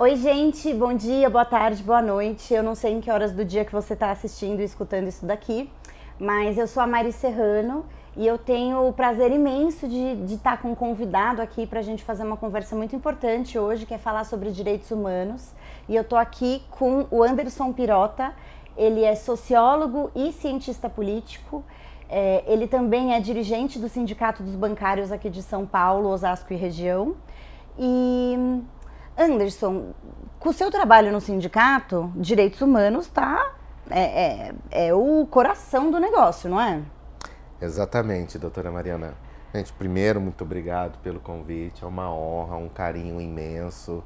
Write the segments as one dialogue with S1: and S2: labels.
S1: Oi, gente, bom dia, boa tarde, boa noite. Eu não sei em que horas do dia que você está assistindo e escutando isso daqui, mas eu sou a Mari Serrano e eu tenho o prazer imenso de estar com um convidado aqui para a gente fazer uma conversa muito importante hoje, que é falar sobre direitos humanos. E eu tô aqui com o Anderson Pirota. Ele é sociólogo e cientista político. Ele também é dirigente do Sindicato dos Bancários aqui de São Paulo, Osasco e região. E Anderson, com o seu trabalho no sindicato, direitos humanos é o coração do negócio, não é?
S2: Exatamente, doutora Mariana. Gente, primeiro, muito obrigado pelo convite. É uma honra, um carinho imenso.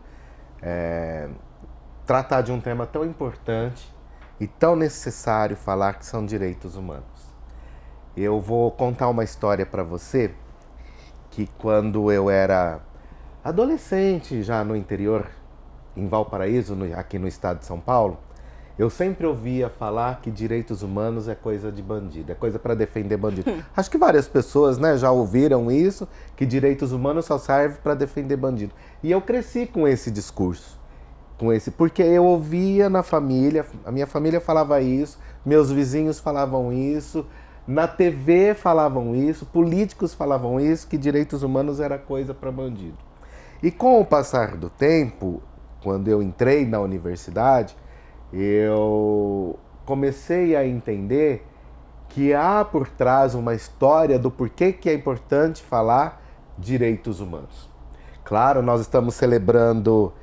S2: Tratar de um tema tão importante e tão necessário falar que são direitos humanos. Eu vou contar uma história para você que quando eu era adolescente, já no interior, em Valparaíso, aqui no estado de São Paulo, eu sempre ouvia falar que direitos humanos é coisa de bandido, é coisa para defender bandido. Acho que várias pessoas, né, já ouviram isso, que direitos humanos só servem para defender bandido. E eu cresci com esse discurso, porque eu ouvia na família, a minha família falava isso, meus vizinhos falavam isso, na TV falavam isso, políticos falavam isso, que direitos humanos era coisa para bandido. E com o passar do tempo, quando eu entrei na universidade, eu comecei a entender que há por trás uma história do porquê que é importante falar direitos humanos. Claro, nós estamos celebrando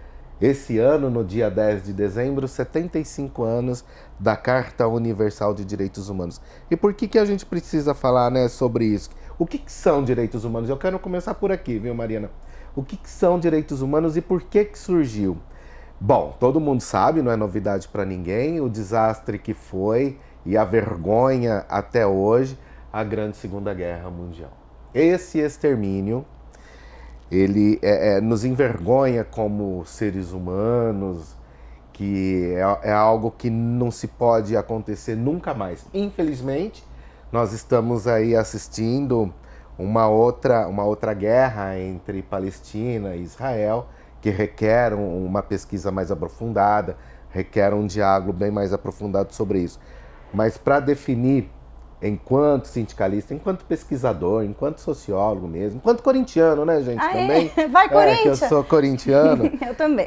S2: esse ano, no dia 10 de dezembro, 75 anos da Carta Universal de Direitos Humanos. E por que a gente precisa falar, né, sobre isso? O que são direitos humanos? Eu quero começar por aqui, viu, Mariana? O que são direitos humanos e por que surgiu? Bom, todo mundo sabe, não é novidade para ninguém, o desastre que foi e a vergonha até hoje, a Grande Segunda Guerra Mundial. Esse extermínio, ele nos envergonha como seres humanos, que é algo que não se pode acontecer nunca mais. Infelizmente, nós estamos aí assistindo uma outra guerra entre Palestina e Israel, que requer uma pesquisa mais aprofundada, requer um diálogo bem mais aprofundado sobre isso. Mas para definir, enquanto sindicalista, enquanto pesquisador, enquanto sociólogo mesmo, enquanto corintiano, né, gente, também?
S1: Vai, Corinthians!
S2: Que eu sou corintiano.
S1: Eu também.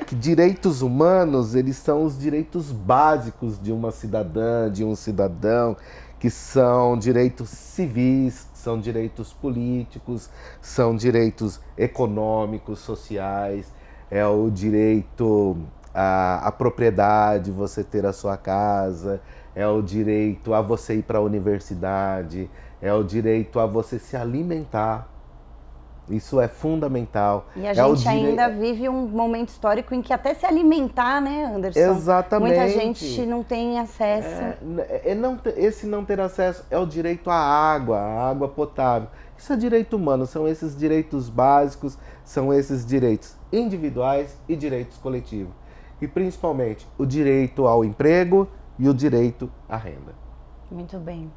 S2: Que direitos humanos, eles são os direitos básicos de uma cidadã, de um cidadão, que são direitos civis, são direitos políticos, são direitos econômicos, sociais, é o direito à propriedade, você ter a sua casa, é o direito a você ir para a universidade, é o direito a você se alimentar. Isso é fundamental.
S1: E a gente ainda vive um momento histórico em que até se alimentar, né, Anderson?
S2: Exatamente.
S1: Muita gente não tem acesso.
S2: Esse não ter acesso é o direito à água potável. Isso é direito humano, são esses direitos básicos, são esses direitos individuais e direitos coletivos. E principalmente o direito ao emprego e o direito à renda.
S1: Muito bem.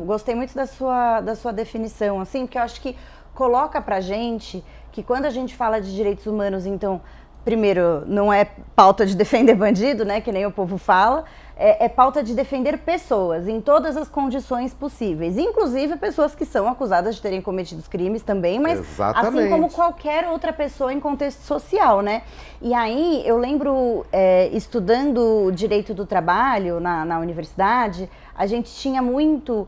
S1: Gostei muito da sua definição, assim, porque eu acho que coloca pra gente que quando a gente fala de direitos humanos, então, primeiro, não é pauta de defender bandido, né, que nem o povo fala, é pauta de defender pessoas em todas as condições possíveis, inclusive pessoas que são acusadas de terem cometido crimes também, mas
S2: exatamente,
S1: assim como qualquer outra pessoa em contexto social, né? E aí eu lembro, estudando o direito do trabalho na universidade, a gente tinha muito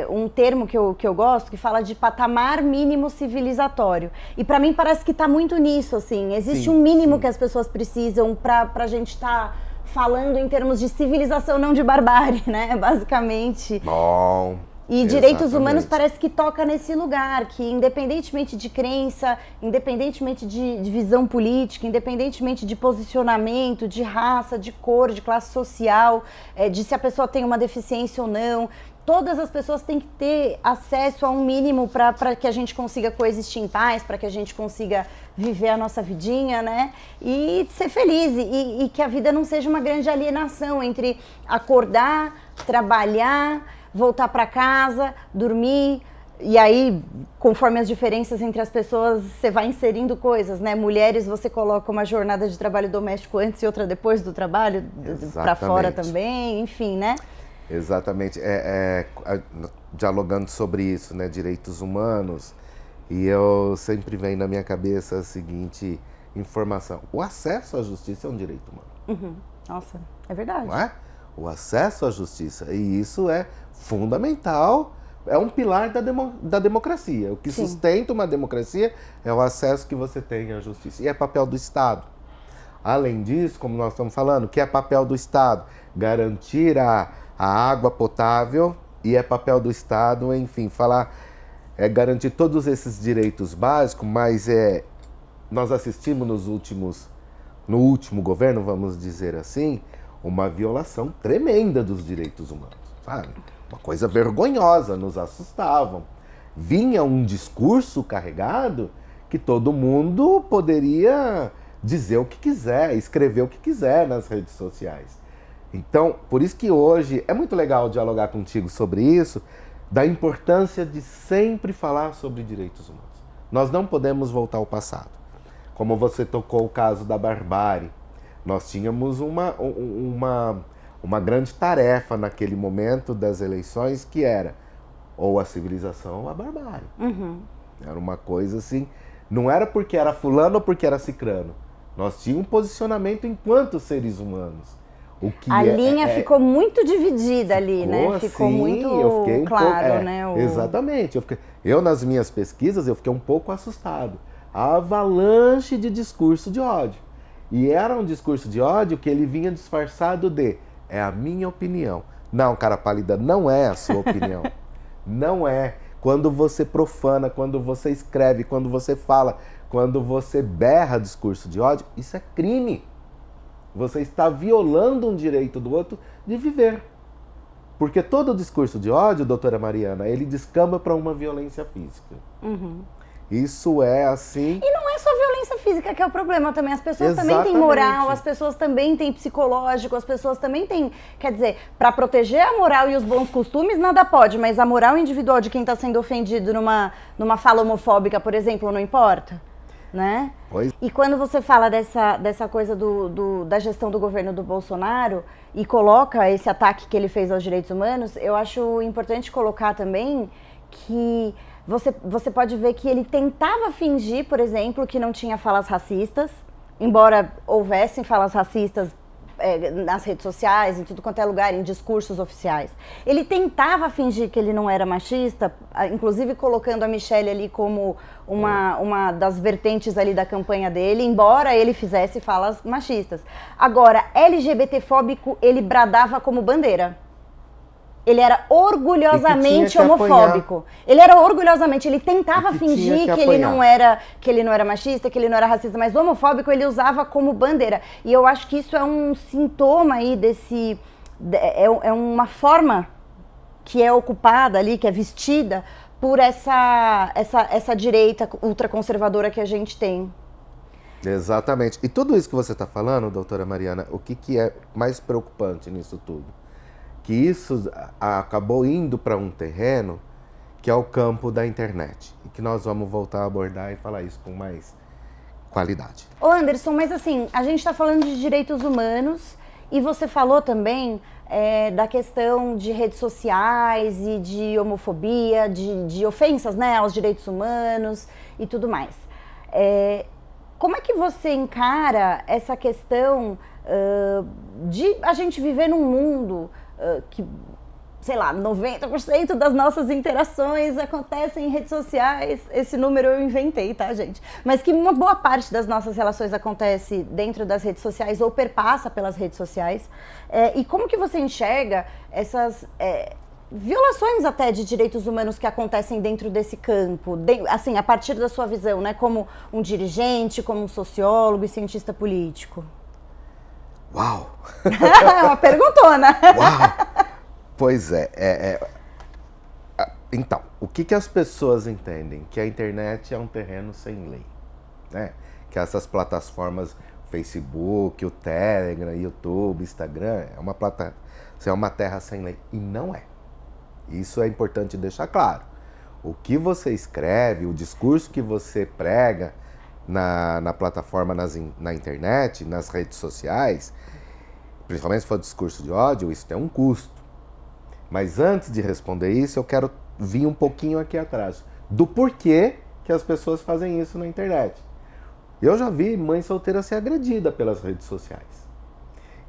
S1: um termo que eu gosto, que fala de patamar mínimo civilizatório. E para mim parece que está muito nisso, assim. Existe um mínimo que as pessoas precisam para a gente estar falando em termos de civilização, não de barbárie, né? Basicamente.
S2: Bom.
S1: E direitos humanos parece que toca nesse lugar, que independentemente de crença, independentemente de visão política, independentemente de posicionamento, de raça, de cor, de classe social, de se a pessoa tem uma deficiência ou não, todas as pessoas têm que ter acesso a um mínimo para que a gente consiga coexistir em paz, para que a gente consiga viver a nossa vidinha, né? E ser feliz, e que a vida não seja uma grande alienação entre acordar, trabalhar, voltar para casa, dormir, E aí, conforme as diferenças entre as pessoas, você vai inserindo coisas, né? Mulheres, você coloca uma jornada de trabalho doméstico antes e outra depois do trabalho, para fora também, enfim, né?
S2: Exatamente. Dialogando sobre isso, né? Direitos humanos, e eu sempre vem na minha cabeça a seguinte informação: o acesso à justiça é um direito humano.
S1: Nossa, é verdade.
S2: Não é? O acesso à justiça, e isso é fundamental, é um pilar da democracia. O que sustenta uma democracia é o acesso que você tem à justiça, e é papel do Estado. Além disso, como nós estamos falando, que é papel do Estado? Garantir a água potável, e é papel do Estado, enfim, garantir todos esses direitos básicos, mas nós assistimos no último governo, vamos dizer assim, uma violação tremenda dos direitos humanos, sabe? Uma coisa vergonhosa, nos assustavam. Vinha um discurso carregado que todo mundo poderia dizer o que quiser, escrever o que quiser nas redes sociais. Então, por isso que hoje é muito legal dialogar contigo sobre isso, da importância de sempre falar sobre direitos humanos. Nós não podemos voltar ao passado. Como você tocou o caso da barbárie, nós tínhamos uma grande tarefa naquele momento das eleições, que era ou a civilização ou a barbárie. Era uma coisa assim, não era porque era fulano ou porque era cicrano. Nós tínhamos um posicionamento enquanto seres humanos.
S1: A linha ficou muito dividida ali, né? Ficou muito claro, né?
S2: Exatamente. Eu, nas minhas pesquisas, eu fiquei um pouco assustado. A avalanche de discurso de ódio. E era um discurso de ódio que ele vinha disfarçado de: é a minha opinião. Não, cara pálida, não é a sua opinião. Não é. Quando você profana, quando você escreve, quando você fala, quando você berra discurso de ódio, isso é crime. Você está violando um direito do outro de viver. Porque todo discurso de ódio, doutora Mariana, ele descamba para uma violência física. Isso é assim...
S1: E não é só violência física que é o problema também. As pessoas também têm moral, as pessoas também têm psicológico, as pessoas também têm... Quer dizer, para proteger a moral e os bons costumes, nada pode, mas a moral individual de quem está sendo ofendido numa fala homofóbica, por exemplo, não importa. Né? E quando você fala dessa coisa da gestão do governo do Bolsonaro e coloca esse ataque que ele fez aos direitos humanos, eu acho importante colocar também que você pode ver que ele tentava fingir, por exemplo, que não tinha falas racistas, embora houvessem falas racistas nas redes sociais, em tudo quanto é lugar, em discursos oficiais. Ele tentava fingir que ele não era machista, inclusive colocando a Michelle ali como uma das vertentes ali da campanha dele, embora ele fizesse falas machistas. Agora, LGBTfóbico, ele bradava como bandeira. Ele era orgulhosamente homofóbico. Ele era orgulhosamente, ele tentava fingir que ele não era machista, que ele não era racista, mas homofóbico ele usava como bandeira. E eu acho que isso é um sintoma aí é uma forma que é ocupada ali, que é vestida por essa direita ultraconservadora que a gente tem.
S2: Exatamente. E tudo isso que você está falando, doutora Mariana, o que é mais preocupante nisso tudo? Que isso acabou indo para um terreno que é o campo da internet. E que nós vamos voltar a abordar e falar isso com mais qualidade.
S1: Ô Anderson, mas assim, a gente está falando de direitos humanos e você falou também da questão de redes sociais e de homofobia, de ofensas, né, aos direitos humanos e tudo mais. Como é que você encara essa questão de a gente viver num mundo que, sei lá, 90% das nossas interações acontecem em redes sociais? Esse número eu inventei, tá, gente? Mas que uma boa parte das nossas relações acontece dentro das redes sociais ou perpassa pelas redes sociais. E como que você enxerga essas violações até de direitos humanos que acontecem dentro desse campo, assim, a partir da sua visão, né, como um dirigente, como um sociólogo e cientista político?
S2: Uau!
S1: É uma perguntona.
S2: Uau! Pois então, o que as pessoas entendem? Que a internet é um terreno sem lei, né? Que essas plataformas, Facebook, o Telegram, YouTube, Instagram, é uma terra sem lei. E não é. Isso é importante deixar claro. O que você escreve, o discurso que você prega na plataforma, na internet, nas redes sociais, principalmente se for discurso de ódio, isso tem um custo. Mas antes de responder isso, eu quero vir um pouquinho aqui atrás do porquê que as pessoas fazem isso na internet. Eu já vi mãe solteira ser agredida pelas redes sociais.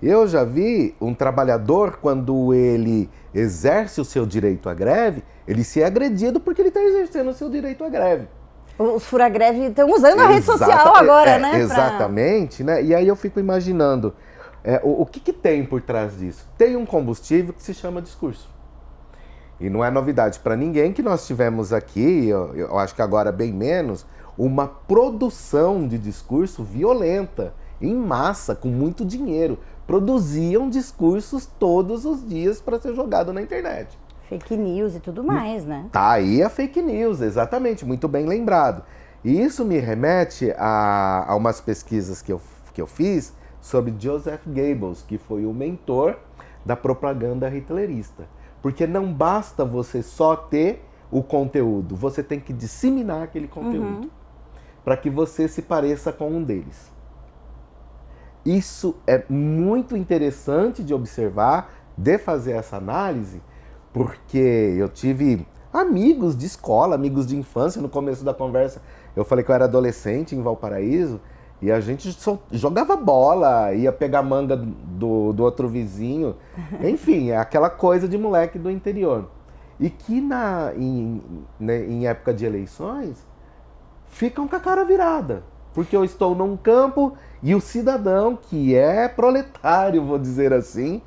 S2: Eu já vi um trabalhador, quando ele exerce o seu direito à greve, ele ser agredido porque ele está exercendo o seu direito à greve.
S1: Os fura-greve estão usando a rede social agora, né?
S2: Exatamente, né? E aí eu fico imaginando, o que tem por trás disso? Tem um combustível que se chama discurso. E não é novidade para ninguém que nós tivemos aqui, eu acho que agora bem menos, uma produção de discurso violenta, em massa, com muito dinheiro. Produziam discursos todos os dias para ser jogado na internet.
S1: Fake news e tudo mais, né?
S2: Tá aí a fake news, exatamente, muito bem lembrado. E isso me remete a umas pesquisas que eu fiz sobre Joseph Goebbels, que foi o mentor da propaganda hitlerista. Porque não basta você só ter o conteúdo, você tem que disseminar aquele conteúdo para que você se pareça com um deles. Isso é muito interessante de observar, de fazer essa análise, porque eu tive amigos de escola, amigos de infância. No começo da conversa eu falei que eu era adolescente em Valparaíso e a gente só jogava bola, ia pegar manga do outro vizinho, enfim, é aquela coisa de moleque do interior. E que em época de eleições ficam com a cara virada, porque eu estou num campo e o cidadão que é proletário, vou dizer assim.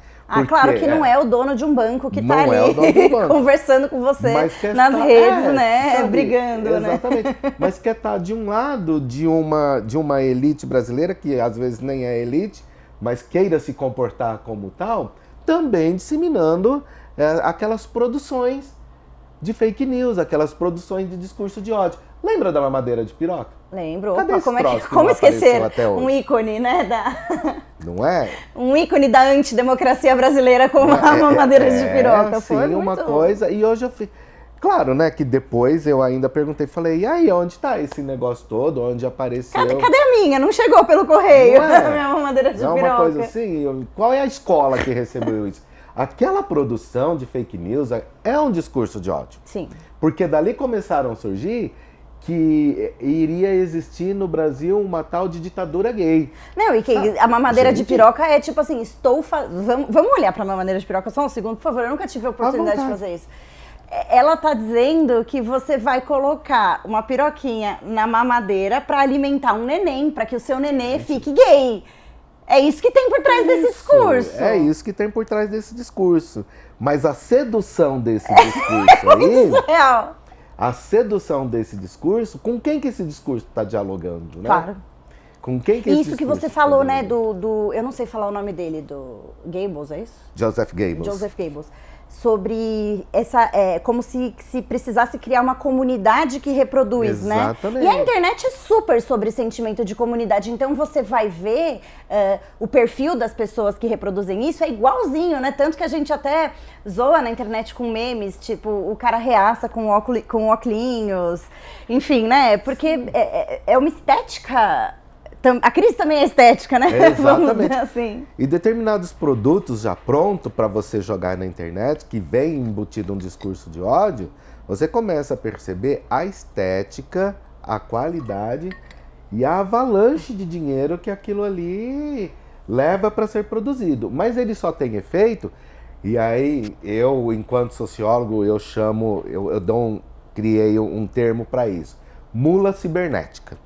S1: Claro que não é o dono de um banco que está ali conversando com você nas
S2: estar,
S1: redes, né?
S2: Sabe,
S1: brigando,
S2: exatamente.
S1: né?
S2: Mas quer estar de um lado de uma elite brasileira, que às vezes nem é elite, mas queira se comportar como tal, também disseminando aquelas produções de fake news, aquelas produções de discurso de ódio. Lembra da mamadeira de piroca?
S1: Lembro.
S2: Cadê
S1: Opa, como esquecer um ícone, né?
S2: Não é?
S1: Um ícone da antidemocracia brasileira como a mamadeira de piroca.
S2: Sim, foi uma coisa. E hoje eu fiz. Claro, né, que depois eu ainda perguntei, falei, e aí, onde tá esse negócio todo? Onde apareceu?
S1: Cadê a minha? Não chegou pelo correio a minha mamadeira de piroca.
S2: Não, uma coisa assim, qual é a escola que recebeu isso? Aquela produção de fake news é um discurso de ódio.
S1: Sim.
S2: Porque dali começaram a surgir que iria existir no Brasil uma tal de ditadura gay.
S1: Não, e que a mamadeira de piroca é tipo assim, vamos olhar pra mamadeira de piroca só um segundo, por favor, eu nunca tive a oportunidade de fazer isso. Ela tá dizendo que você vai colocar uma piroquinha na mamadeira pra alimentar um neném, pra que o seu nenê fique gay. É isso que tem por trás desse discurso.
S2: É isso que tem por trás desse discurso. Mas a sedução desse discurso aí...
S1: Isso é real.
S2: A sedução desse discurso, com quem que esse discurso está dialogando, né?
S1: Claro.
S2: Com quem que esse
S1: isso que você falou, né, eu não sei falar o nome dele, do Goebbels, é isso?
S2: Joseph Goebbels.
S1: Joseph Goebbels. Sobre como se precisasse criar uma comunidade que reproduz,
S2: exatamente, né?
S1: E a internet é super sobre sentimento de comunidade, então você vai ver o perfil das pessoas que reproduzem isso é igualzinho, né? Tanto que a gente até zoa na internet com memes, tipo, o cara reaça com óculos, enfim, né? Porque é uma estética... A crise também é estética, né?
S2: Exatamente.
S1: Vamos dizer assim.
S2: E determinados produtos já prontos para você jogar na internet, que vem embutido um discurso de ódio, você começa a perceber a estética, a qualidade e a avalanche de dinheiro que aquilo ali leva para ser produzido. Mas ele só tem efeito, e aí eu, enquanto sociólogo, criei um termo para isso. Mula cibernética.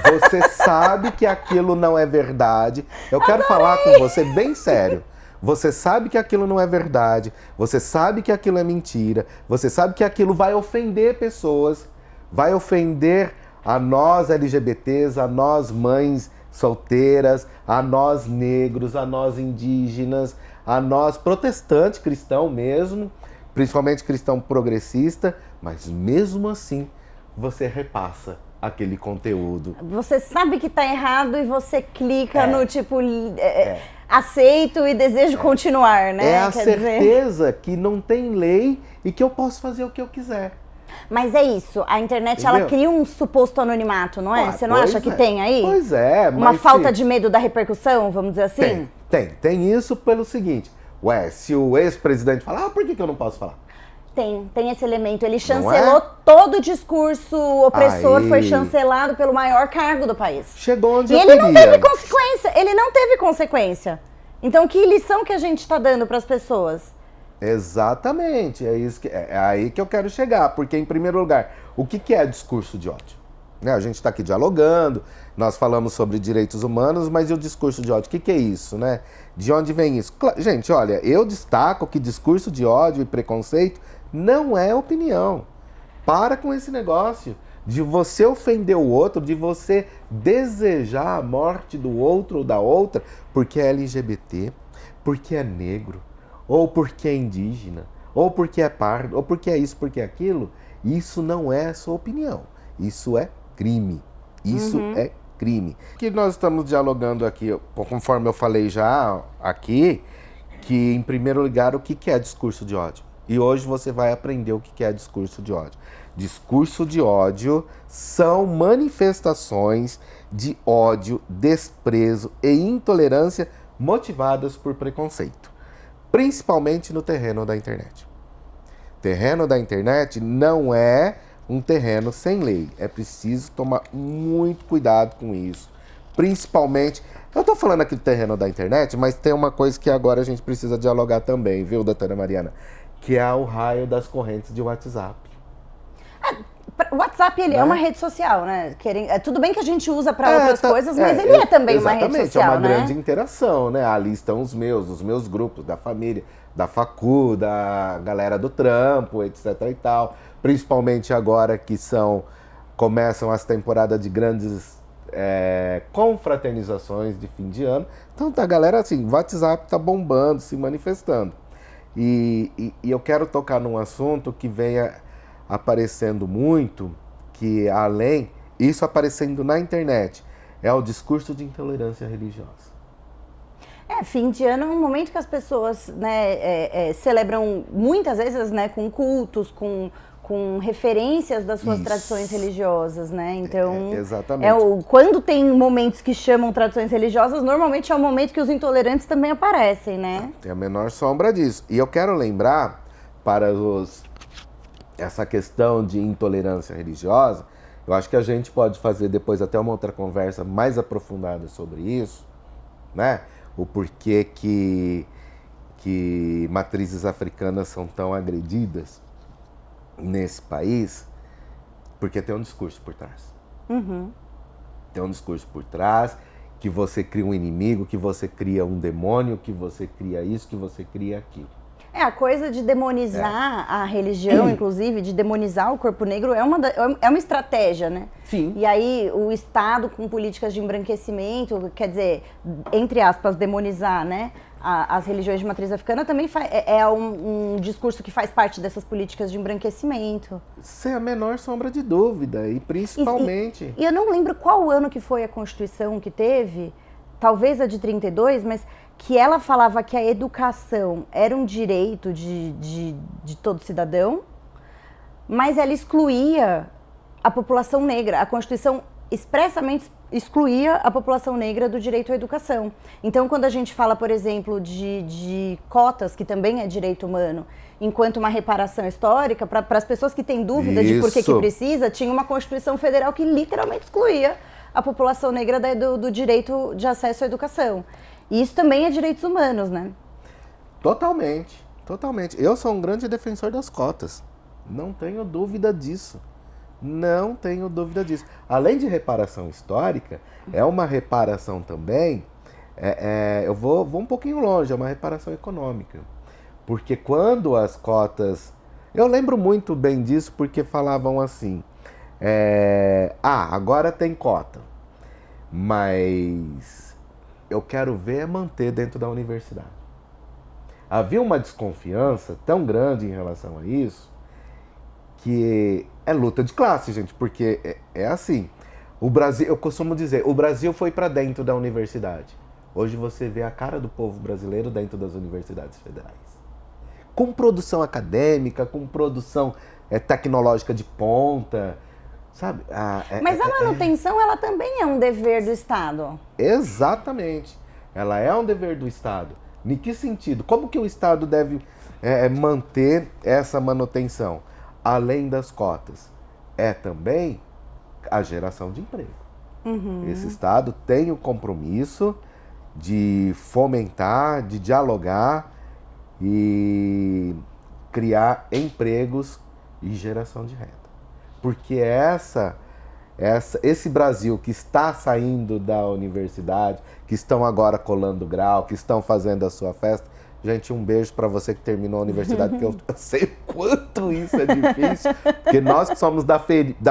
S2: Você sabe que aquilo não é verdade. Eu quero falar com você bem sério. Você sabe que aquilo não é verdade. Você sabe que aquilo é mentira. Você sabe que aquilo vai ofender pessoas. Vai ofender a nós LGBTs, a nós mães solteiras, a nós negros, a nós indígenas, a nós protestantes, cristão mesmo, principalmente cristão progressista, mas mesmo assim você repassa aquele conteúdo.
S1: Você sabe que tá errado e você clica no tipo aceito e desejo continuar, né?
S2: É a certeza que não tem lei e que eu posso fazer o que eu quiser.
S1: Mas é isso, a internet ela cria um suposto anonimato, não é? Você não acha que tem aí?
S2: Pois é.
S1: Uma falta de medo da repercussão, vamos dizer assim?
S2: Tem isso pelo seguinte, se o ex-presidente falar, por que eu não posso falar?
S1: Tem esse elemento. Ele chancelou todo o discurso opressor, foi chancelado pelo maior cargo do país.
S2: Chegou onde
S1: e ele não teve consequência. Ele não teve consequência. Então, que lição que a gente está dando para as pessoas?
S2: Exatamente. É aí que eu quero chegar. Porque, em primeiro lugar, o que é discurso de ódio? Né? A gente está aqui dialogando, nós falamos sobre direitos humanos, mas e o discurso de ódio? O que é isso, né? De onde vem isso? Gente, olha, eu destaco que discurso de ódio e preconceito não é opinião. Para com esse negócio de você ofender o outro, de você desejar a morte do outro ou da outra porque é LGBT, porque é negro, ou porque é indígena, ou porque é pardo, ou porque é isso, porque é aquilo. Isso não é sua opinião. Isso é crime. Isso é crime. O que nós estamos dialogando aqui, conforme eu falei já aqui, que em primeiro lugar o que é discurso de ódio? E hoje você vai aprender o que é discurso de ódio. Discurso de ódio são manifestações de ódio, desprezo e intolerância motivadas por preconceito, principalmente no terreno da internet. Terreno da internet não é um terreno sem lei. É preciso tomar muito cuidado com isso. Principalmente, eu tô falando aqui do terreno da internet, mas tem uma coisa que agora a gente precisa dialogar também, viu, doutora Mariana? Que é o raio das correntes de WhatsApp.
S1: O WhatsApp, ele é uma rede social, né? Tudo bem que a gente usa para outras coisas, mas ele é também uma rede social,
S2: é uma
S1: né?
S2: grande interação, né? Ali estão os meus grupos, da família, da facu, da galera do trampo, etc e tal. Principalmente agora que começam as temporadas de grandes confraternizações de fim de ano. Então a galera, assim, o WhatsApp tá bombando, se manifestando. E eu quero tocar num assunto que venha aparecendo muito, que além, isso aparecendo na internet, é o discurso de intolerância religiosa.
S1: Fim de ano é um momento que as pessoas, né, celebram muitas vezes, né, com cultos, com referências das suas tradições religiosas, né? Então,
S2: exatamente.
S1: Quando tem momentos que chamam tradições religiosas, normalmente é o momento que os intolerantes também aparecem, né?
S2: Tem a menor sombra disso. E eu quero lembrar para essa questão de intolerância religiosa, eu acho que a gente pode fazer depois até uma outra conversa mais aprofundada sobre isso, né? O porquê que matrizes africanas são tão agredidas nesse país, porque tem um discurso por trás. Tem um discurso por trás, que você cria um inimigo, que você cria um demônio, que você cria isso, que você cria aquilo.
S1: A coisa de demonizar a religião, inclusive, de demonizar o corpo negro, é uma estratégia, né?
S2: Sim.
S1: E aí o Estado, com políticas de embranquecimento, quer dizer, entre aspas, demonizar, né, as religiões de matriz africana, também é um discurso que faz parte dessas políticas de embranquecimento.
S2: Sem a menor sombra de dúvida, e principalmente...
S1: E eu não lembro qual ano que foi a Constituição que teve, talvez a de 32, mas... que ela falava que a educação era um direito de todo cidadão, mas ela excluía a população negra. A Constituição expressamente excluía a população negra do direito à educação. Então, quando a gente fala, por exemplo, de cotas, que também é direito humano, enquanto uma reparação histórica, para as pessoas que têm dúvida de por que precisa, tinha uma Constituição Federal que literalmente excluía a população negra do direito de acesso à educação. E isso também é direitos humanos, né?
S2: Totalmente, totalmente. Eu sou um grande defensor das cotas. Não tenho dúvida disso. Não tenho dúvida disso. Além de reparação histórica, é uma reparação também, eu vou um pouquinho longe, é uma reparação econômica. Porque quando as cotas... Eu lembro muito bem disso porque falavam assim, agora tem cota, mas... eu quero ver manter dentro da universidade. Havia uma desconfiança tão grande em relação a isso, que é luta de classe, gente, porque é assim, o Brasil, eu costumo dizer, o Brasil foi para dentro da universidade. Hoje você vê a cara do povo brasileiro dentro das universidades federais. Com produção acadêmica, com produção tecnológica de ponta, sabe?
S1: Mas a manutenção, ela também é um dever do Estado.
S2: Exatamente. Ela é um dever do Estado. Em que sentido? Como que o Estado deve manter essa manutenção? Além das cotas, é também a geração de emprego. Esse Estado tem o compromisso de fomentar, de dialogar e criar empregos e geração de renda. Porque esse Brasil que está saindo da universidade, que estão agora colando grau, que estão fazendo a sua festa, gente, um beijo para você que terminou a universidade, porque eu sei o quanto isso é difícil, porque nós que somos da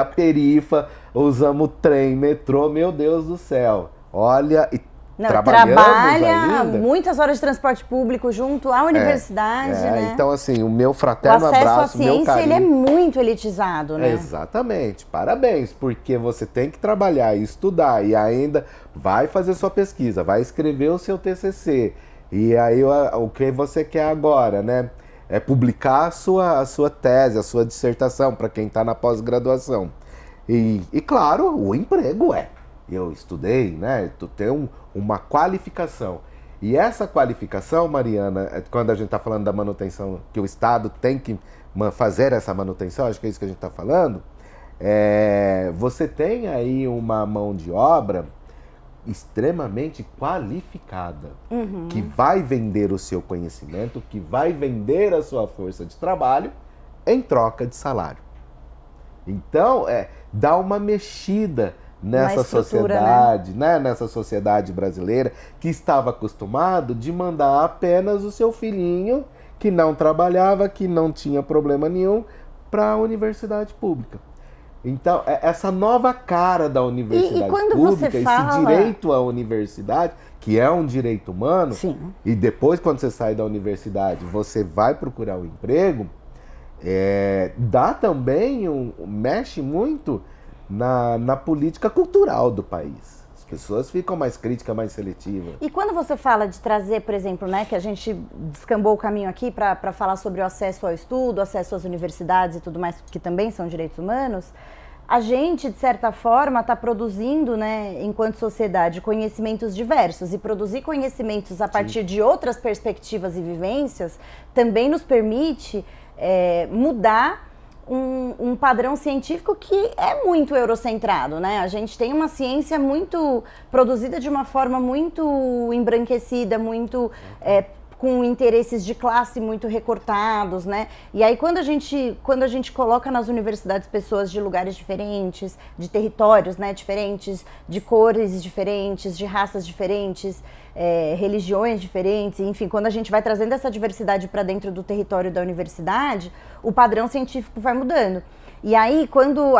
S2: perifa, usamos trem, metrô, meu Deus do céu, olha, e
S1: trabalha muitas horas de transporte público junto à universidade, né?
S2: Então, assim, o meu fraterno abraço,
S1: o acesso à ciência,
S2: meu carinho,
S1: ele é muito elitizado, né?
S2: Exatamente, parabéns, porque você tem que trabalhar e estudar e ainda vai fazer sua pesquisa, vai escrever o seu TCC, e aí o que você quer agora, né? É publicar a sua tese, a sua dissertação, para quem está na pós-graduação. E claro, o emprego eu estudei, né? Tu tem uma qualificação. E essa qualificação, Mariana, quando a gente está falando da manutenção, que o Estado tem que fazer essa manutenção, acho que é isso que a gente está falando, você tem aí uma mão de obra extremamente qualificada, que vai vender o seu conhecimento, que vai vender a sua força de trabalho em troca de salário. Então, dá uma mexida nessa sociedade, né? Nessa sociedade brasileira que estava acostumado de mandar apenas o seu filhinho, que não trabalhava, que não tinha problema nenhum, para a universidade pública. Então, essa nova cara da universidade pública, esse direito à universidade, que é um direito humano,
S1: Sim.
S2: E depois, quando você sai da universidade, você vai procurar um emprego, dá também, mexe muito na política cultural do país. As pessoas ficam mais críticas, mais seletivas.
S1: E quando você fala de trazer, por exemplo, né, que a gente descambou o caminho aqui para falar sobre o acesso ao estudo, acesso às universidades e tudo mais, que também são direitos humanos, a gente, de certa forma, está produzindo, né, enquanto sociedade, conhecimentos diversos. E produzir conhecimentos a partir de outras perspectivas e vivências também nos permite mudar um padrão científico que é muito eurocentrado, né? A gente tem uma ciência muito produzida de uma forma muito embranquecida, muito com interesses de classe muito recortados, né? E aí quando a gente coloca nas universidades pessoas de lugares diferentes, de territórios, né, diferentes, de cores diferentes, de raças diferentes, religiões diferentes, enfim, quando a gente vai trazendo essa diversidade para dentro do território da universidade, o padrão científico vai mudando. E aí,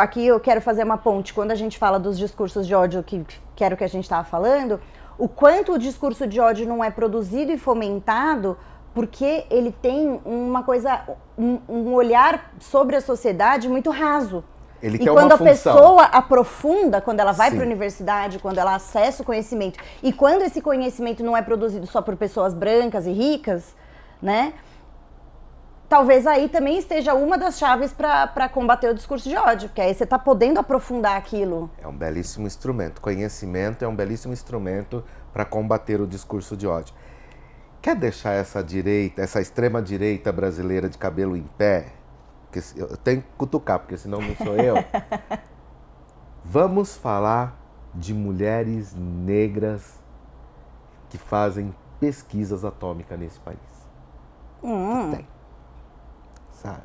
S1: aqui eu quero fazer uma ponte, quando a gente fala dos discursos de ódio, que era o que a gente estava falando, o quanto o discurso de ódio não é produzido e fomentado porque ele tem um olhar sobre a sociedade muito raso.
S2: Ele
S1: e
S2: tem
S1: quando
S2: uma
S1: a
S2: função.
S1: Pessoa aprofunda, quando ela vai
S2: Sim.
S1: para a universidade, quando ela acessa o conhecimento, e quando esse conhecimento não é produzido só por pessoas brancas e ricas, né? Talvez aí também esteja uma das chaves para combater o discurso de ódio, porque aí você está podendo aprofundar aquilo.
S2: É um belíssimo instrumento. Conhecimento é um belíssimo instrumento para combater o discurso de ódio. Quer deixar essa extrema-direita brasileira de cabelo em pé? Porque eu tenho que cutucar, porque senão não sou eu. Vamos falar de mulheres negras que fazem pesquisas atômicas nesse país. Tem. Sabe?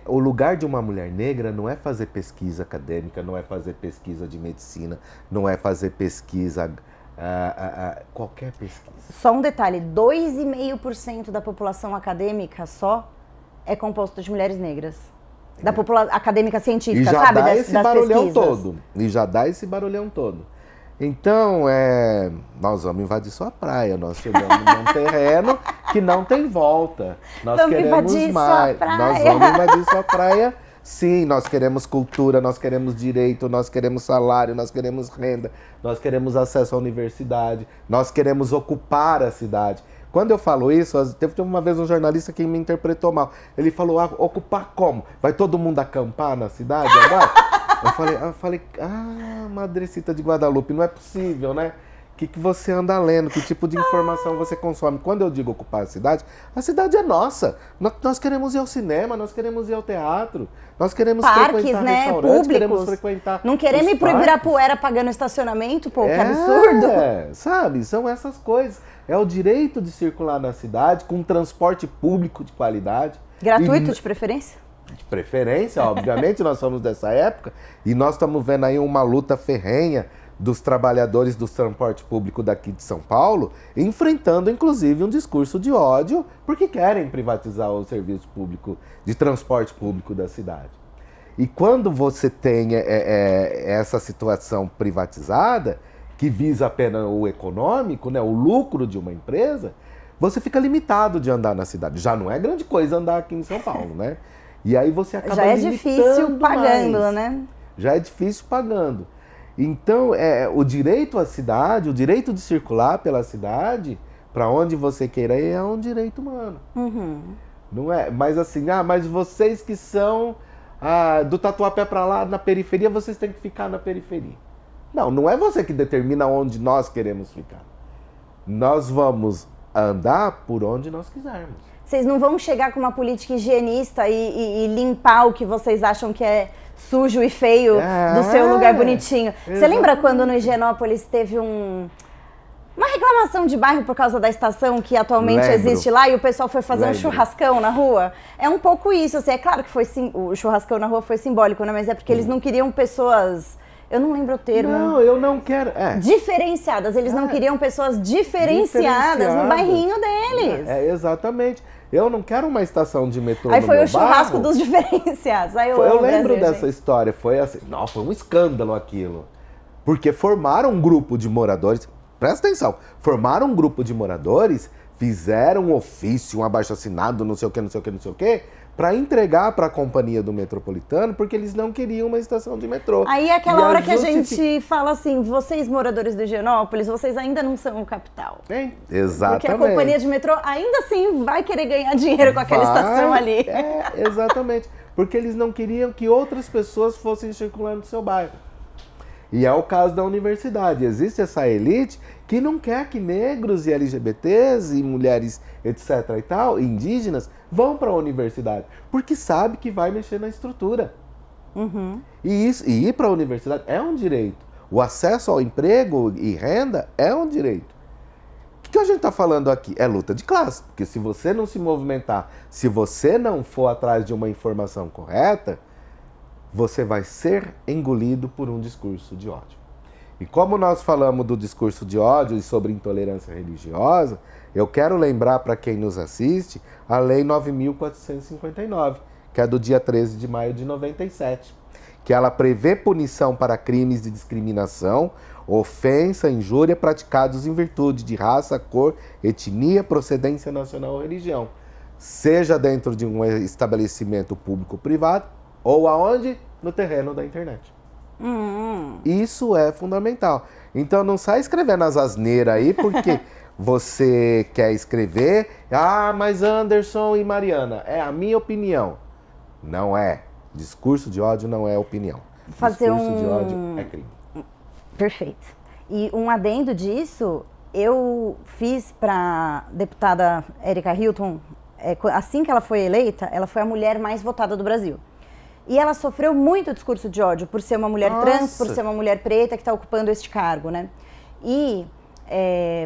S2: O lugar de uma mulher negra não é fazer pesquisa acadêmica, não é fazer pesquisa de medicina, não é fazer pesquisa, qualquer pesquisa.
S1: Só um detalhe, 2,5% da população acadêmica só é composto de mulheres negras. Da população acadêmica científica,
S2: e já
S1: sabe?
S2: Dá esse barulhão
S1: pesquisas.
S2: todo. E já dá esse barulhão todo. Então, nós vamos invadir sua praia. Nós chegamos num terreno que não tem volta. Nós
S1: vamos
S2: queremos
S1: invadir
S2: mais.
S1: Sua praia.
S2: Nós vamos invadir sua praia. Sim, nós queremos cultura, nós queremos direito, nós queremos salário, nós queremos renda, nós queremos acesso à universidade, nós queremos ocupar a cidade. Quando eu falo isso, teve uma vez um jornalista que me interpretou mal. Ele falou, ocupar como? Vai todo mundo acampar na cidade agora? eu falei, Madrecita de Guadalupe, não é possível, né? O que você anda lendo? Que tipo de informação você consome? Quando eu digo ocupar a cidade é nossa. Nós queremos ir ao cinema, nós queremos ir ao teatro, nós queremos frequentar restaurantes,
S1: públicos.
S2: Queremos frequentar.
S1: Não queremos ir pro Ibirapuera pagando estacionamento, pô, que absurdo.
S2: Sabe? São essas coisas. É o direito de circular na cidade com transporte público de qualidade.
S1: Gratuito, de preferência?
S2: De preferência, obviamente, nós somos dessa época e nós estamos vendo aí uma luta ferrenha dos trabalhadores do transporte público daqui de São Paulo, enfrentando inclusive um discurso de ódio, porque querem privatizar o serviço público de transporte público da cidade. E quando você tem essa situação privatizada, que visa apenas o econômico, né, o lucro de uma empresa, você fica limitado de andar na cidade. Já não é grande coisa andar aqui em São Paulo, né? E aí você acaba
S1: já é difícil pagando,
S2: mais.
S1: Né?
S2: Já é difícil pagando. Então, o direito à cidade, o direito de circular pela cidade, para onde você queira ir, é um direito humano.
S1: Uhum.
S2: Não é? Mas assim, mas vocês que são do Tatuapé para lá, na periferia, vocês têm que ficar na periferia. Não é você que determina onde nós queremos ficar. Nós vamos andar por onde nós quisermos.
S1: Vocês não vão chegar com uma política higienista e limpar o que vocês acham que é sujo e feio do seu lugar bonitinho. Exatamente. Você lembra quando no Higienópolis teve uma reclamação de bairro por causa da estação que atualmente existe lá e o pessoal foi fazer um churrascão na rua? É um pouco isso, assim, é claro que o churrascão na rua foi simbólico, né? Mas é porque eles não queriam pessoas... Eu não lembro o termo.
S2: Não, eu não quero...
S1: Diferenciadas. Eles não queriam pessoas diferenciadas no bairrinho deles.
S2: Exatamente. Eu não quero uma estação de metrô
S1: Aí
S2: no
S1: foi
S2: meu
S1: o churrasco
S2: bairro.
S1: dos diferenciados. Aí
S2: eu lembro dessa história. Foi assim, foi um escândalo aquilo. Porque formaram um grupo de moradores... Presta atenção. Formaram um grupo de moradores, fizeram um ofício, um abaixo-assinado, não sei o quê, para entregar para a companhia do metropolitano, porque eles não queriam uma estação de metrô.
S1: Aí é aquela hora que a gente fala assim, vocês moradores do Higienópolis, vocês ainda não são o capital.
S2: Exatamente.
S1: Porque a companhia de metrô ainda assim vai querer ganhar dinheiro com aquela estação ali.
S2: Exatamente. Porque eles não queriam que outras pessoas fossem circular no seu bairro. E é o caso da universidade. Existe essa elite que não quer que negros e LGBTs e mulheres, etc. e tal, indígenas, vão para a universidade. Porque sabe que vai mexer na estrutura.
S1: Uhum.
S2: E ir para a universidade é um direito. O acesso ao emprego e renda é um direito. O que a gente está falando aqui? É luta de classe. Porque se você não se movimentar, se você não for atrás de uma informação correta, você vai ser engolido por um discurso de ódio. E como nós falamos do discurso de ódio e sobre intolerância religiosa, eu quero lembrar para quem nos assiste a Lei 9.459, que é do dia 13 de maio de 97, que ela prevê punição para crimes de discriminação, ofensa, injúria praticados em virtude de raça, cor, etnia, procedência nacional ou religião, seja dentro de um estabelecimento público ou privado, ou aonde? No terreno da internet. Isso é fundamental. Então não sai escrevendo as asneiras aí, porque você quer escrever, mas Anderson e Mariana, é a minha opinião. Não é. Discurso de ódio não é opinião. Discurso de ódio é crime.
S1: Perfeito. E um adendo disso, eu fiz para deputada Erika Hilton, assim que ela foi eleita, ela foi a mulher mais votada do Brasil. E ela sofreu muito discurso de ódio por ser uma mulher trans, por ser uma mulher preta que está ocupando este cargo, né? E,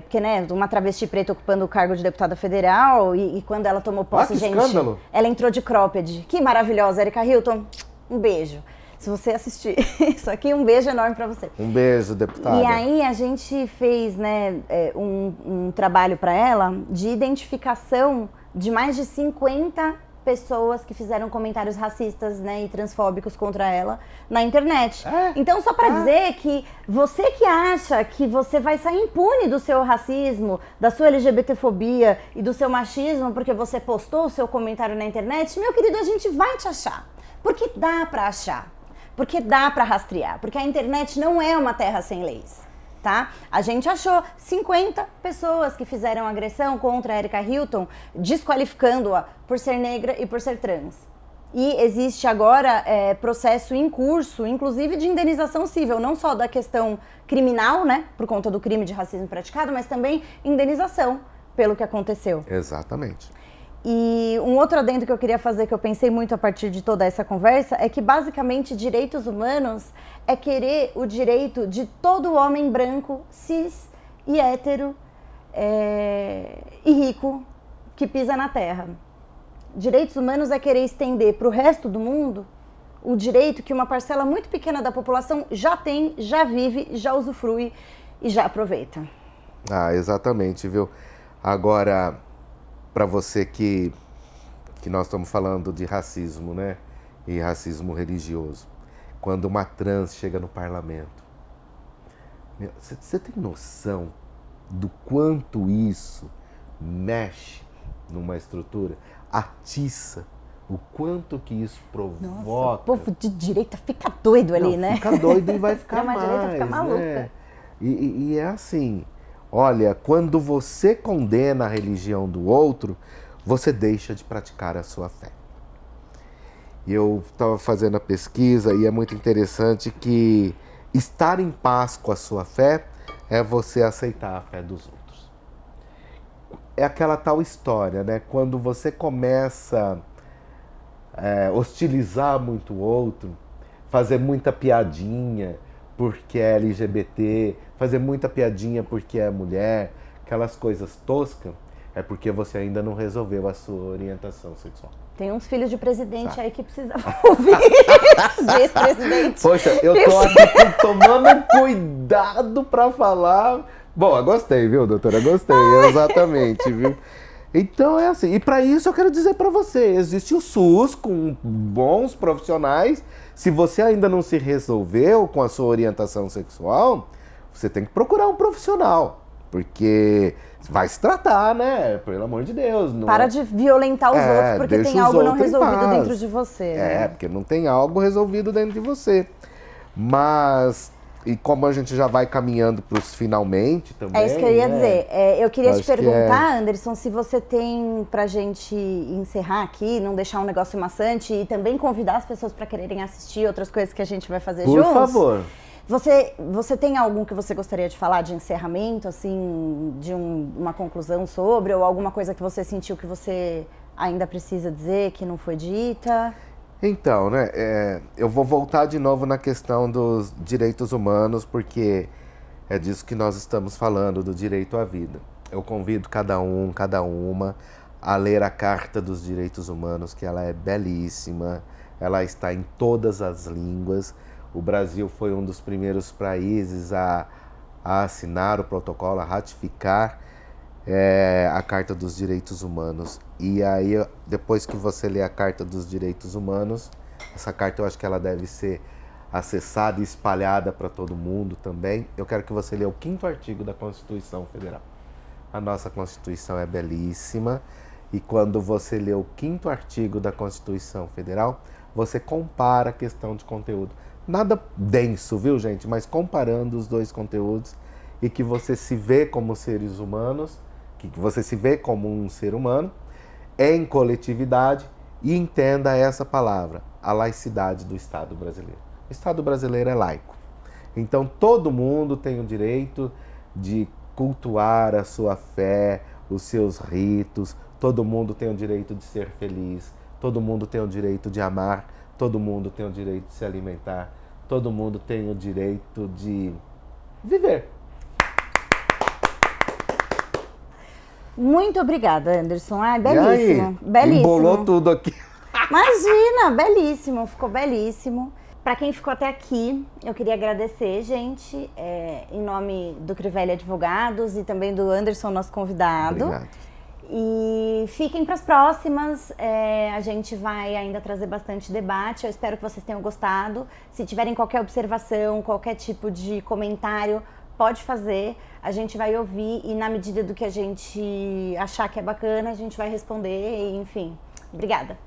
S1: porque, né, uma travesti preta ocupando o cargo de deputada federal e quando ela tomou posse, gente,
S2: escândalo.
S1: Ela entrou de cropped. Que maravilhosa, Erika Hilton. Um beijo. Se você assistir isso aqui, um beijo enorme para você.
S2: Um beijo, deputada.
S1: E aí a gente fez, né, um trabalho para ela de identificação de mais de 50 pessoas que fizeram comentários racistas, né, e transfóbicos contra ela na internet. Então, só para dizer que você que acha que você vai sair impune do seu racismo, da sua LGBTfobia e do seu machismo porque você postou o seu comentário na internet, meu querido, a gente vai te achar. Porque dá para achar. Porque dá para rastrear. Porque a internet não é uma terra sem leis. tá? A gente achou 50 pessoas que fizeram agressão contra a Erika Hilton, desqualificando-a por ser negra e por ser trans. E existe agora processo em curso, inclusive de indenização civil, não só da questão criminal, né, por conta do crime de racismo praticado, mas também indenização pelo que aconteceu.
S2: Exatamente.
S1: E um outro adendo que eu queria fazer, que eu pensei muito a partir de toda essa conversa, é que basicamente direitos humanos é querer o direito de todo homem branco, cis e hétero e rico que pisa na terra. Direitos humanos é querer estender para o resto do mundo o direito que uma parcela muito pequena da população já tem, já vive, já usufrui e já aproveita.
S2: Ah, exatamente, viu? Agora, para você que nós estamos falando de racismo, né? E racismo religioso. Quando uma trans chega no parlamento, você tem noção do quanto isso mexe numa estrutura? Atiça o quanto que isso provoca.
S1: Nossa, o povo de direita fica doido ali, né?
S2: Fica doido e vai ficar mais,
S1: direita fica maluca.
S2: né? E é assim, olha, quando você condena a religião do outro, você deixa de praticar a sua fé. Eu estava fazendo a pesquisa e é muito interessante que estar em paz com a sua fé é você aceitar a fé dos outros. É aquela tal história, né? Quando você começa a hostilizar muito o outro, fazer muita piadinha porque é LGBT, fazer muita piadinha porque é mulher, aquelas coisas toscas, é porque você ainda não resolveu a sua orientação sexual.
S1: Tem uns filhos de presidente aí que precisam ouvir isso, de ex-presidente.
S2: Poxa, eu tô aqui tomando cuidado pra falar. Bom, eu gostei, viu, doutora? Gostei, exatamente, viu? Então é assim, e para isso eu quero dizer para você, existe o SUS com bons profissionais. Se você ainda não se resolveu com a sua orientação sexual, você tem que procurar um profissional, porque vai se tratar, né? Pelo amor de Deus. Não
S1: Para de violentar os outros porque tem algo não resolvido dentro de você. Né?
S2: Porque não tem algo resolvido dentro de você. Mas... E como a gente já vai caminhando para os finalmente também...
S1: É isso que eu ia dizer. Eu queria te perguntar, Anderson, se você tem pra gente encerrar aqui, não deixar um negócio maçante e também convidar as pessoas para quererem assistir outras coisas que a gente vai fazer juntos.
S2: Por favor.
S1: Você tem algum que você gostaria de falar de encerramento, assim, de uma conclusão sobre, ou alguma coisa que você sentiu que você ainda precisa dizer, que não foi dita?
S2: Então, né, eu vou voltar de novo na questão dos direitos humanos, porque é disso que nós estamos falando, do direito à vida. Eu convido cada uma, a ler a Carta dos Direitos Humanos, que ela é belíssima, ela está em todas as línguas. O Brasil foi um dos primeiros países a assinar o protocolo, a ratificar a Carta dos Direitos Humanos. E aí, depois que você lê a Carta dos Direitos Humanos, essa carta eu acho que ela deve ser acessada e espalhada para todo mundo também. Eu quero que você lê o 5º artigo da Constituição Federal. A nossa Constituição é belíssima e quando você lê o 5º artigo da Constituição Federal, você compara a questão de conteúdo. Nada denso, viu, gente? Mas comparando os dois conteúdos e que você se vê como seres humanos, que você se vê como um ser humano, em coletividade, e entenda essa palavra, a laicidade do Estado brasileiro. O Estado brasileiro é laico. Então todo mundo tem o direito de cultuar a sua fé, os seus ritos, todo mundo tem o direito de ser feliz, todo mundo tem o direito de amar, todo mundo tem o direito de se alimentar, todo mundo tem o direito de viver.
S1: Muito obrigada, Anderson. Belíssimo. Belíssimo.
S2: Embolou tudo aqui.
S1: Imagina, belíssimo. Ficou belíssimo. Para quem ficou até aqui, eu queria agradecer, gente, em nome do Crivelli Advogados e também do Anderson, nosso convidado.
S2: Obrigado.
S1: E fiquem para as próximas. A gente vai ainda trazer bastante debate. Eu espero que vocês tenham gostado. Se tiverem qualquer observação, qualquer tipo de comentário, pode fazer, a gente vai ouvir e na medida do que a gente achar que é bacana, a gente vai responder, e, enfim. Obrigada.